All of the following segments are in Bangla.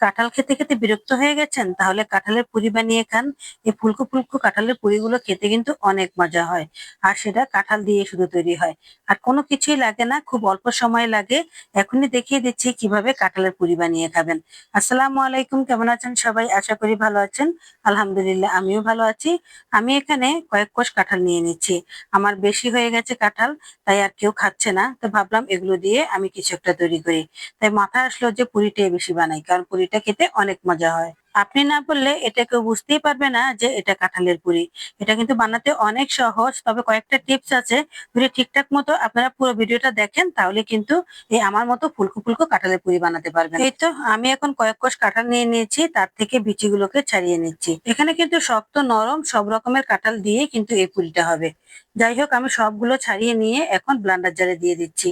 কাঁঠাল খেতে খেতে বিরক্ত হয়ে গেছেন? তাহলে কাঁঠালের পুরি বানিয়ে খান। এই ফুলকো ফুলকো কাঁঠালের পুরিগুলো খেতে কিন্তু অনেক মজা হয়। আর সেটা কাঁঠাল দিয়ে শুধু তৈরি হয়। আর কোনো কিছুই লাগে না, খুব অল্প সময় লাগে। এখনই দেখিয়ে দিচ্ছি কিভাবে কাঁঠালের পুরি বানিয়ে খাবেন। আসসালামু আলাইকুম, কেমন আছেন সবাই? আশা করি ভালো আছেন। আলহামদুলিল্লাহ, আমিও ভালো আছি। আমি এখানে কয়েক কোষ কাঁঠাল নিয়ে নিচ্ছি। আমার বেশি হয়ে গেছে কাঁঠাল, তাই আর কেউ খাচ্ছে না। তো ভাবলাম এগুলো দিয়ে আমি কিছু একটা তৈরি করি। তাই মাথায় আসলো যে পুরিটাই বেশি বানাই, কারণ পুরিটা খেতে অনেক মজা হয়। আপনি না বললে এটা কেউ বুঝতেই পারবে না যে এটা কাঁঠালের পুরি। এটা কিন্তু বানাতে অনেক সহজ, তবে কয়েকটা টিপস আছে। যদি ঠিকঠাক মতো আপনারা পুরো ভিডিওটা দেখেন তাহলে কিন্তু এই আমার মতো ফুলকো ফুলকো কাঁঠালের পুরি বানাতে পারবেন। এই তো আমি এখন কয়েক কোষ কাঁঠাল নিয়ে নিয়েছি, তার থেকে বিচিগুলোকে ছাড়িয়ে নিচ্ছি। এখানে কিন্তু শক্ত নরম সব রকমের কাঁঠাল দিয়ে কিন্তু এই পুরিটা হবে। যাই হোক, আমি সবগুলো ছাড়িয়ে নিয়ে এখন ব্লেন্ডার জারে দিয়ে দিচ্ছি।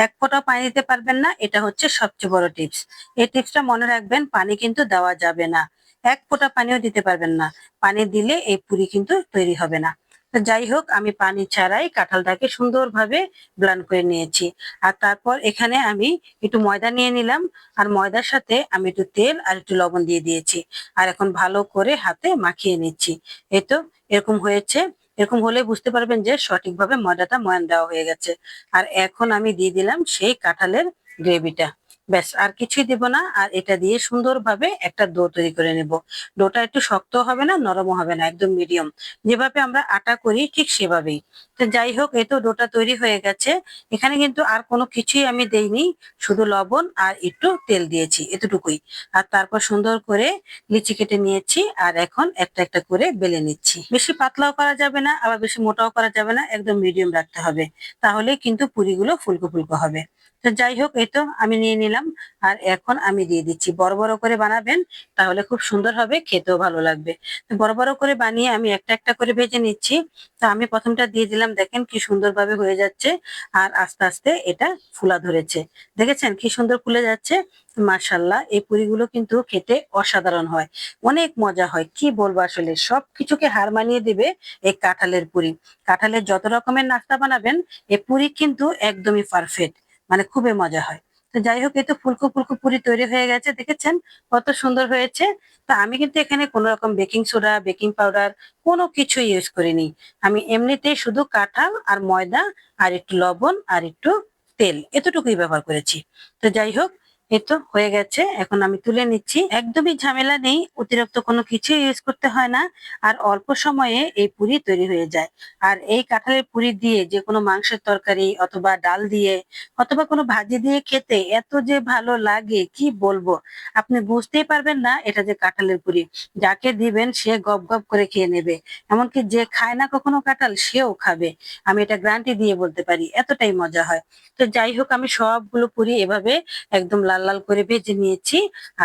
এক ফোঁটাও পানি দিতে পারবেন না, এটা হচ্ছে সবচেয়ে বড় টিপস। এই টিপসটা মনে রাখবেন, পানি কিন্তু দেওয়া যাবে না। এক ফোঁটা পানিও দিতে পারবেন না। পানি দিলে এই পুরি কিন্তু তৈরি হবে না। তো যাই হোক, আমি পানি ছাড়াই কাঁঠালটাকে সুন্দরভাবে ব্লেন্ড করে নিয়েছি। আর তারপর এখানে আমি একটু ময়দা নিয়ে নিলাম। আর ময়দার সাথে আমি একটু তেল আর একটু লবণ দিয়ে দিয়েছি। আর এখন ভালো করে হাতে মাখিয়ে নিচ্ছি। এই তো এরকম হয়েছে। এরকম হলে বুঝতে পারবেন যে সঠিকভাবে ময়দাটা ময়ান দেওয়া হয়ে গেছে। আর এখন আমি দিয়ে দিলাম সেই কাঁঠালের গ্রেভিটা। ব্যাস, আর কিছুই দেব না। আর এটা দিয়ে সুন্দরভাবে একটা ডো তৈরি করে নেব। ডোটা একটু শক্ত হবে না, নরমও হবে না, একদম মিডিয়াম। যেভাবে আমরা আটা করি ঠিক সেভাবেই। তো যাই হোক, এই তো ডোটা তৈরি হয়ে গেছে। এখানে কিন্তু আর কোনো কিছুই আমি দেইনি, শুধু লবণ আর একটু তেল দিয়েছি, এতটুকুই। আর তারপর সুন্দর করে লিচি কেটে নিয়েছি। আর এখন একটা একটা করে বেলে নিচ্ছি। বেশি পাতলাও করা যাবে না, আবার বেশি মোটাও করা যাবে না, একদম মিডিয়াম রাখতে হবে। তাহলে কিন্তু পুরিগুলো ফুলকো ফুলকো হবে। তো যাই হোক, এই তো আমি নিয়ে নিলাম। আর এখন আমি দিয়ে দিচ্ছি। বড় বড় করে বানাবেন, তাহলে খুব সুন্দর হবে, খেতেও ভালো লাগবে। তো বড় বড় করে বানিয়ে আমি একটা একটা করে ভেজে নিচ্ছি। তো আমি প্রথমটা দিয়ে দিলাম, দেখেন কি সুন্দরভাবে হয়ে যাচ্ছে। আর আস্তে আস্তে এটা ফুলা ধরেছে। দেখেছেন কি সুন্দর ফুলে যাচ্ছে। মাশাআল্লাহ, এই পুরিগুলো কিন্তু খেতে অসাধারণ হয়। অনেক মজা হয়, কি বলবো, আসলে সবকিছুকে হার মানিয়ে দিবে এই কাঁঠালের পুরি। কাঁঠালের যত রকমের নাস্তা বানাবেন, এই পুরি কিন্তু একদমই পারফেক্ট। মানে খুবই মজা হয়। তো যাই হোক, এই তো ফুলকো ফুলকো পুরি তৈরি হয়ে গেছে, দেখেছেন কত সুন্দর হয়েছে। তা আমি কিন্তু এখানে কোনো রকম বেকিং সোডা, বেকিং পাউডার কোনো কিছু ইউজ করিনি। আমি এমনিতেই শুধু কাঁঠাল আর ময়দা আর একটু লবণ আর একটু তেল, এতটুকুই ব্যবহার করেছি। তো যাই হোক, এই তো হয়ে গেছে। এখন আমি তুলে নিচ্ছি। একদমই ঝামেলা নেই, অতিরিক্ত কোনো কিছু ইউজ করতে হয় না। আর অল্প সময়ে এই পুরি তৈরি হয়ে যায়। আর এই কাঁঠালের পুরি দিয়ে যে কোনো মাংসের তরকারি অথবা ডাল দিয়ে অথবা কোনো ভাজি দিয়ে খেতে এত যে ভালো লাগে, কি বলবো। আপনি বুঝতেই পারবেন না এটা যে কাঁঠালের পুরি। যাকে দিবেন সে গপ গপ করে খেয়ে নেবে। এমনকি যে খায় না কখনো কাঁঠাল, সেও খাবে। আমি এটা গ্যারান্টি দিয়ে বলতে পারি, এতটাই মজা হয়। তো যাই হোক, আমি সবগুলো পুরি এভাবে একদম লাল লাল করে ভেজে নিয়েছি।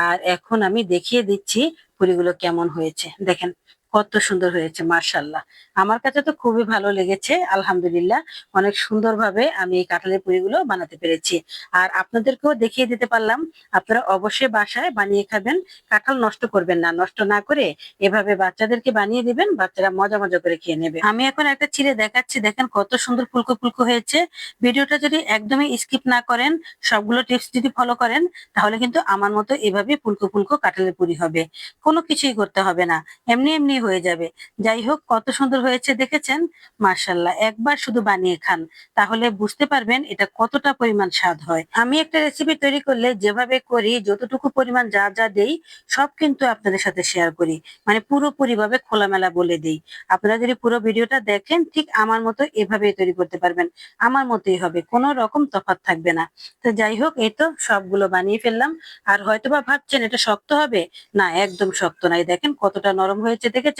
আর এখন আমি দেখিয়ে দিচ্ছি পুরিগুলো কেমন হয়েছে। দেখেন কত সুন্দর হয়েছে, মাশাআল্লাহ। আমার কাছে তো খুবই ভালো লেগেছে, আলহামদুলিল্লাহ। অনেক সুন্দরভাবে আমি এই কাঁঠালের পুরিগুলো বানাতে পেরেছি। আর আপনাদেরকেও দেখিয়ে দিতে পারলাম। আপনারা অবশ্যই বাসায় বানিয়ে খাবেন। কাঁঠাল নষ্ট করবেন না, নষ্ট না করে এভাবে বাচ্চাদেরকে বানিয়ে দিবেন, বাচ্চারা মজা মজা করে খেয়ে নেবে। আমি এখন একটা ছিঁড়ে দেখাচ্ছি, দেখেন কত সুন্দর ফুলকো ফুলকো হয়েছে। ভিডিওটা যদি একদমই স্কিপ না করেন, সবগুলো টিপস যদি ফলো করেন, তাহলে কিন্তু আমার মতো এভাবে ফুলকো ফুলকো কাঁঠালের পুরি হবে। কোনো কিছুই করতে হবে না, এমনি এমনি হয়ে যাবে। যাই হোক, কত সুন্দর হয়েছে দেখেছেন। মাশাআল্লাহ, একবার শুধু বানিয়ে খান, তাহলে বুঝতে পারবেন এটা কতটা পরিমাণ স্বাদ হয়। আমি একটা রেসিপি তৈরি করলে যেভাবে করি, যতটুকু পরিমাণ যা যা দেই, সব কিন্তু আপনাদের সাথে শেয়ার করি। মানে পুরোপুরি ভাবে খোলামেলা বলে দেই। আপনারা যদি পুরো ভিডিওটা দেখেন, ঠিক আমার মতো এভাবেই তৈরি করতে পারবেন। আমার মতোই হবে, কোনো রকম তফাৎ থাকবে না। তো যাই হোক, এই তো সবগুলো বানিয়ে ফেললাম। আর হয়তোবা ভাবছেন এটা শক্ত হবে। না, একদম শক্ত নাই, দেখেন কতটা নরম হয়েছে, দেখেছেন।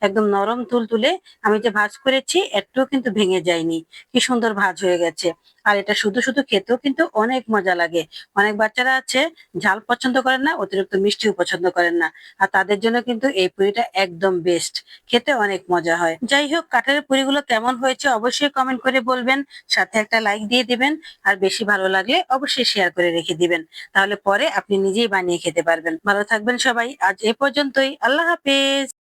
একদম নরম তুলতুলে। আমি যে ভাঁজ করেছি একটুও কিন্তু ভেঙে যায়নি। কি সুন্দর ভাঁজ হয়ে গেছে। আর এটা শুধু শুধু খেতেও কিন্তু অনেক মজা লাগে। অনেক বাচ্চারা আছে ঝাল পছন্দ করেন না, অতিরিক্ত মিষ্টিও পছন্দ করেন না। আর তাদের জন্য কিন্তু এই পুরিটা একদম বেস্ট। খেতে অনেক মজা হয়। যাই হোক, কাঁঠালের পুরিগুলো কেমন হয়েছে অবশ্যই কমেন্ট করে বলবেন। সাথে একটা লাইক দিয়ে দিবেন। আর বেশি ভালো লাগলে অবশ্যই শেয়ার করে রেখে দিবেন। তাহলে পরে আপনি নিজেই বানিয়ে খেতে পারবেন। ভালো থাকবেন সবাই, আজ এ পর্যন্তই। আল্লাহ হাফেজ।